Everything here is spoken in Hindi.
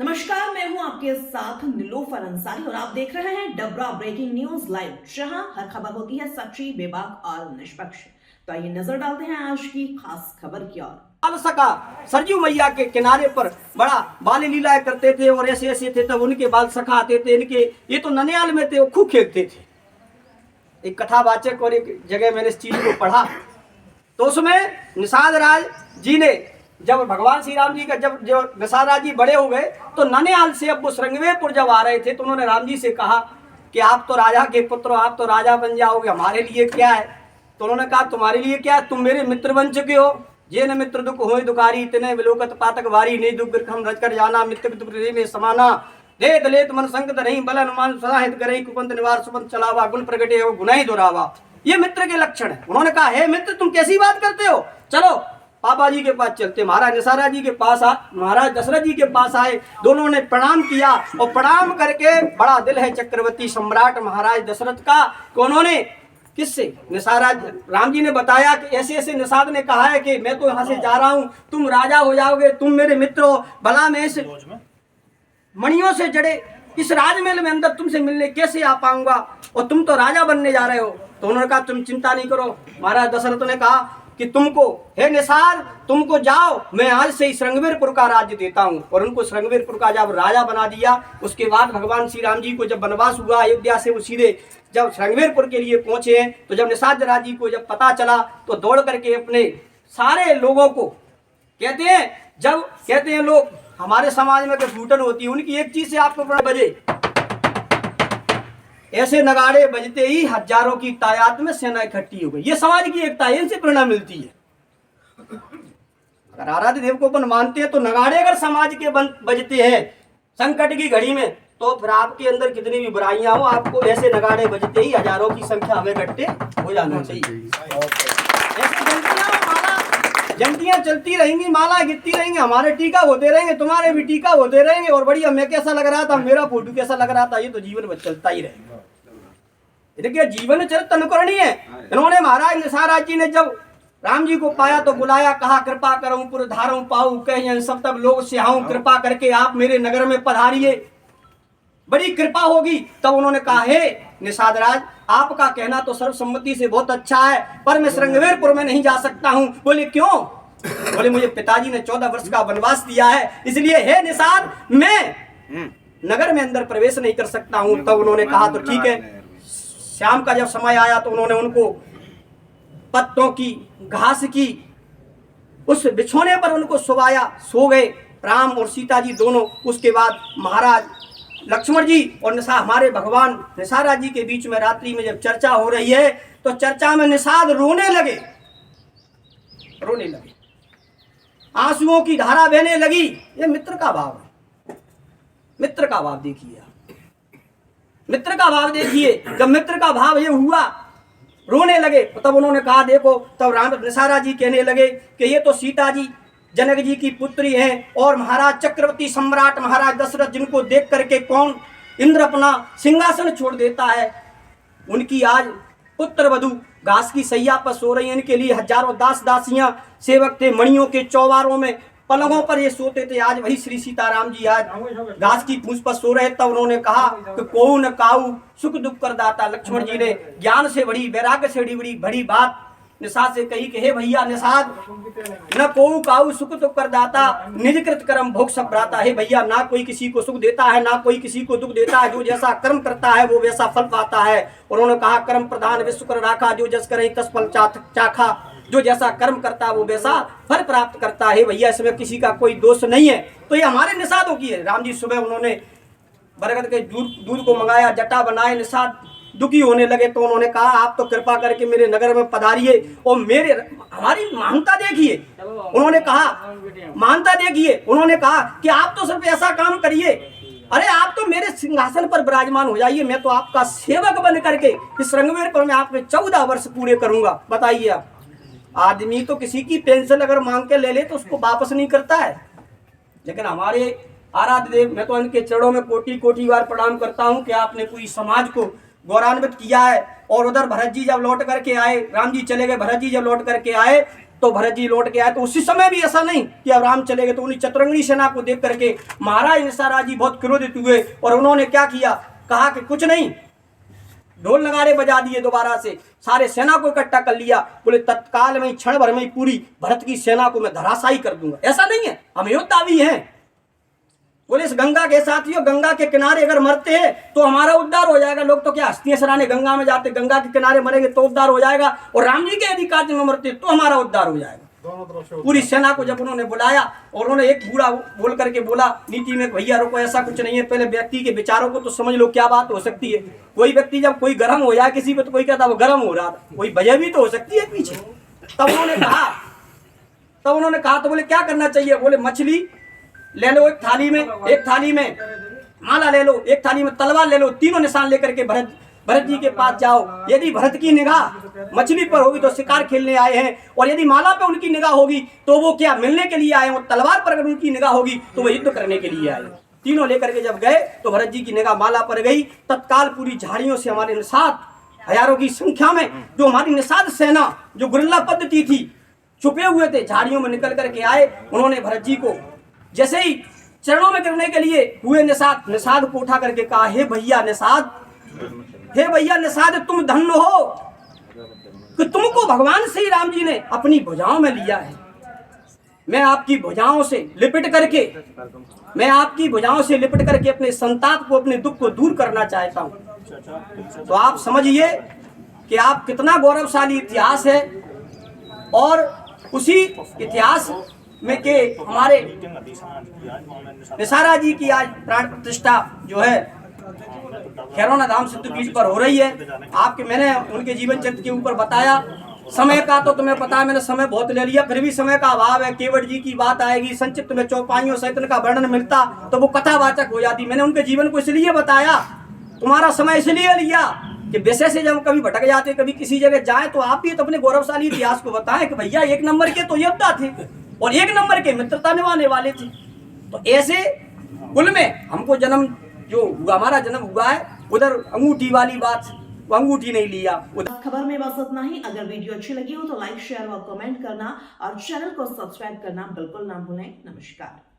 नमस्कार, मैं हूं आपके साथ नीलोफर अंसारी और आप देख रहे हैं डबरा ब्रेकिंग न्यूज लाइव, जहां हर खबर होती है सच्ची, बेबाक और निष्पक्ष। तो आइए नजर डालते हैं आज की खास खबर की ओर। बाल सका सरजू मैया के किनारे पर बड़ा बाल लीला करते थे और ऐसे ऐसे थे, तब उनके बाल सखा आते थे। इनके ये तो ननियाल में थे, वो खूब खेलते थे। एक कथावाचक और एक जगह मैंने इस चीज को पढ़ा, तो उसमें निषाद राज जी ने जब भगवान श्री राम जी का जब जो निषाद राज जी बड़े हो गए तो ननियाल से अब वो श्रृंगवेरपुर जब आ रहे थे तो उन्होंने राम जी से कहा कि आप तो राजा के पुत्र हो, आप तो राजा बन जाओगे, हमारे लिए क्या है। तो उन्होंने कहा तुम्हारे लिए क्या है, तुम मेरे मित्र बन चुके हो। ये न मित्र दुख होय दुकारी, तिने विलोकत पातक वारी, नहीं दुख बिरखम रच कर जाना, मित्र दुख में समाना, दे दलेत मन संगत रही, बल अनुमान सदा हित करे, कुपंत निवार सुपंत चलावा, गुण प्रगटे हो गुना ही दोहरावा। ये मित्र के लक्षण है। उन्होंने कहा हे मित्र, तुम कैसी बात करते हो, चलो पापा जी के पास चलते। महाराज निषाद जी के पास महाराज दशरथ जी के पास आए, दोनों ने प्रणाम किया और प्रणाम करके बड़ा दिल है चक्रवर्ती सम्राट महाराज दशरथ का, उन्होंने किससे निषाद राम जी ने बताया कि ऐसे ऐसे निषाद ने कहा है कि मैं तो यहाँ से जा रहा हूँ, तुम राजा हो जाओगे, तुम मेरे मित्र हो, भला मैं इस मणियों से जड़े इस राजमहल में अंदर तुमसे मिलने कैसे आ पाऊंगा, और तुम तो राजा बनने जा रहे हो। तो उन्होंने कहा तुम चिंता नहीं करो। महाराज दशरथ ने कहा कि तुमको हे निषाद, तुमको जाओ, मैं आज से ही श्रृंगवेरपुर का राज्य देता हूँ। और उनको श्रृंगवेरपुर का जब राजा बना दिया, उसके बाद भगवान श्री राम जी को जब वनवास हुआ अयोध्या से, वो सीधे जब श्रृंगवेरपुर के लिए पहुंचे हैं, तो जब निषाद राज जी को जब पता चला तो दौड़ करके अपने सारे लोगों को कहते हैं, जब कहते हैं लोग हमारे समाज में फूटन होती है, उनकी एक चीज से आपको बड़ा बजे, ऐसे नगाड़े बजते ही हजारों की तादाद में सेना इकट्ठी हो गई। ये समाज की एकता है, इनसे प्रेरणा मिलती है। अगर आराध्य देव को अपन मानते हैं तो नगाड़े अगर समाज के बजते हैं संकट की घड़ी में, तो फिर आपके अंदर कितनी भी बुराइयां हो, आपको ऐसे नगाड़े बजते ही हजारों की संख्या हमें इकट्ठे हो जाना चाहिए। जंतियां चलती रहेंगी, माला गिरती रहेंगी, हमारे टीका होते रहेंगे, तुम्हारे भी टीका होते रहेंगे। और बढ़िया मैं कैसा लग रहा था, मेरा फोटो कैसा लग रहा था, ये तो जीवन में चलता ही रहेगा। देखिए जीवन चरित्र अनुकरणीय है। इन्होंने महाराज निषाद जी ने जब राम जी को पाया तो बुलाया, कहा कृपा करूं पुर धारूं पाऊं, कहीं सब तब लोग सिहाऊं, कृपा करके आप मेरे नगर में पधारिए, बड़ी कृपा होगी। तब उन्होंने कहा हे निषाद राज, आपका कहना तो सर्वसम्मति से बहुत अच्छा है, पर मैं श्रृंगवेरपुर में नहीं जा सकता हूँ। बोले क्यों? बोले मुझे पिताजी ने 14 वर्ष का वनवास दिया है, इसलिए हे निषाद मैं नगर में अंदर प्रवेश नहीं कर सकता हूँ। तब उन्होंने कहा तो ठीक है। शाम का जब समय आया तो उन्होंने उनको पत्तों की घास की उस बिछोने पर उनको सुवाया, सो गए राम और सीता जी दोनों। उसके बाद महाराज लक्ष्मण जी और हमारे भगवान निषाद जी के बीच में रात्रि में जब चर्चा हो रही है, तो चर्चा में निषाद रोने लगे, आंसुओं की धारा बहने लगी। ये मित्र का भाव है। मित्र का भाव देखिए, मित्र का भाव देखिए। जब मित्र का भाव ये हुआ, रोने लगे, तब उन्होंने कहा देखो, तब राम निषाद जी कहने लगे कि ये तो सीता जी जनक जी की पुत्री हैं, और महाराज चक्रवर्ती सम्राट महाराज दशरथ, जिनको देख करके कौन इंद्र अपना सिंहासन छोड़ देता है, उनकी आज पुत्र वधु घास की सैया पर सो रही है। इनके लिए हजारों दास दासियां सेवक थे, मणियों के चौबारों में पलंगों पर ये सोते थे। आज वही श्री सीताराम जी आज घास की पूंछ पर सो रहे। तब उन्होंने कहा कि कोऊ न काऊ सुख दुख कर दाता। लक्ष्मण जी ने ज्ञान से बड़ी, वैराग्य से बड़ी बात निषाद से कही कि हे भैया निषाद, न कोऊ काऊ सुख दुख कर दाता, निज कृत कर्म भोग सब भ्राता। हे भैया, ना कोई किसी को सुख देता है, ना कोई किसी को दुख देता है, जो जैसा कर्म करता है वो वैसा फल पाता है। उन्होंने कहा कर्म प्रधान विश्व कर राखा, जो जस करे तस फल चाखा। जो जैसा कर्म करता है वो वैसा फल प्राप्त करता है। भैया इसमें किसी का कोई दोष नहीं है। तो ये हमारे निषादों की है। राम जी सुबह उन्होंने बरगद के दूध को मंगाया, जटा बनाए। निषाद दुखी होने लगे तो उन्होंने कहा आप तो कृपा करके मेरे नगर में पधारिए और मेरे हमारी महानता देखिए। उन्होंने कहा महानता देखिए, उन्होंने कहा कि आप तो सिर्फ ऐसा काम करिए, अरे आप तो मेरे सिंहासन पर विराजमान हो जाइए, मैं तो आपका सेवक बन करके इस श्रृंगवेरपुर में आपके 14 वर्ष पूरे करूंगा। बताइए आप, आदमी तो किसी की पेंशन अगर मांग के ले ले तो उसको वापस नहीं करता है, लेकिन हमारे आराध्य देव, मैं तो इनके चरणों में कोटि कोटि बार प्रणाम करता हूं कि आपने पूरी समाज को गौरवान्वित किया है। और उधर भरत जी जब लौट करके आए, राम जी चले गए, भरत जी जब लौट करके आए तो भरत जी लौट के आए। तो उसी समय भी ऐसा नहीं कि अब राम चले गए, तो उन्हीं चतुरंगी सेना को देख करके महाराज निसारा जी बहुत क्रोधित हुए और उन्होंने क्या किया, कहा कि कुछ नहीं, ढोल नगाड़े बजा दिए दोबारा से, सारे सेना को इकट्ठा कर लिया। बोले तत्काल में क्षण भर में पूरी भरत की सेना को मैं धराशायी कर दूंगा। ऐसा नहीं है, हम योद्धा भी हैं। बोले इस गंगा के साथियों, गंगा के किनारे अगर मरते हैं तो हमारा उद्धार हो जाएगा। लोग तो क्या हस्तियां सराहने गंगा में जाते, गंगा के किनारे मरेंगे तो उद्धार हो जाएगा, और राम जी के यदि कार्य में मरते तो हमारा उद्धार हो जाएगा। पूरी सेना को जब उन्होंने बुलाया और उन्होंने एक बूढ़ा बोल करके बोला नीति में, भैया रुको, ऐसा कुछ नहीं है, पहले व्यक्ति के विचारों को तो समझ लो क्या बात हो सकती है। कोई व्यक्ति जब कोई गर्म हो जाए किसी पे, तो कोई कहता वो गर्म हो रहा था, कोई वजह भी तो हो सकती है पीछे। तब उन्होंने कहा तो बोले क्या करना चाहिए। बोले मछली ले लो एक थाली में माला ले लो, एक थाली में तलवार ले लो, तीनों निशान लेकर के भरत जी के पास जाओ। यदि भरत की निगाह मछली पर होगी तो शिकार खेलने आए हैं, और यदि माला पे उनकी निगाह होगी तो वो क्या मिलने के लिए आए हैं, और तलवार पर अगर उनकी निगाह होगी तो वो युद्ध करने के लिए आए। तीनों लेकर के जब गए तो भरत जी की निगाह माला पर गई। तत्काल पूरी झाड़ियों से हमारे निषाद हजारों की संख्या में जो हमारी निषाद सेना जो गुरिल्ला पद्धति थी, छुपे हुए थे, झाड़ियों में निकल करके आए। उन्होंने भरत जी को जैसे ही चरणों में गिरने के लिए हुए, निषाद को उठा करके कहा, हे भैया निषाद तुम धन्य हो कि तुमको भगवान श्री राम जी ने अपनी भुजाओं में लिया है। मैं आपकी भुजाओं से लिपट करके अपने संताप को, अपने दुख को दूर करना चाहता हूं। तो आप समझिए कि आप कितना गौरवशाली इतिहास है, और उसी इतिहास में के हमारे निसारा जी की आज प्राण प्रतिष्ठा जो है खैरौना धाम सिद्धपीठ पर हो रही है। मैंने उनके जीवन चरित्र के ऊपर बताया। समय का तो तुम्हें पता है, मैंने समय बहुत ले लिया, फिर भी समय का अभाव है। केवट जी की बात आएगी, संक्षिप्त में चौपाइयों सहित का वर्णन मिलता तो वो कथावाचक हो जाती। मैंने उनके जीवन को इसलिए बताया, तुम्हारा समय इसलिए लिया कि विषय से जब कभी भटक जाते, कभी किसी जगह जाए, तो आप भी तो अपने गौरवशाली इतिहास को बताएं कि भैया एक नंबर के तो योद्धा थे और एक नंबर के मित्रता निभाने वाले थे। तो ऐसे कुल में हमको जन्म जो हुआ, हमारा जन्म हुआ है, उधर अंगूठी वाली बात, वो अंगूठी नहीं लिया। खबर में बस इतना ही। अगर वीडियो अच्छी लगी हो तो लाइक, शेयर और कमेंट करना, और चैनल को सब्सक्राइब करना बिल्कुल ना भूलें। नमस्कार।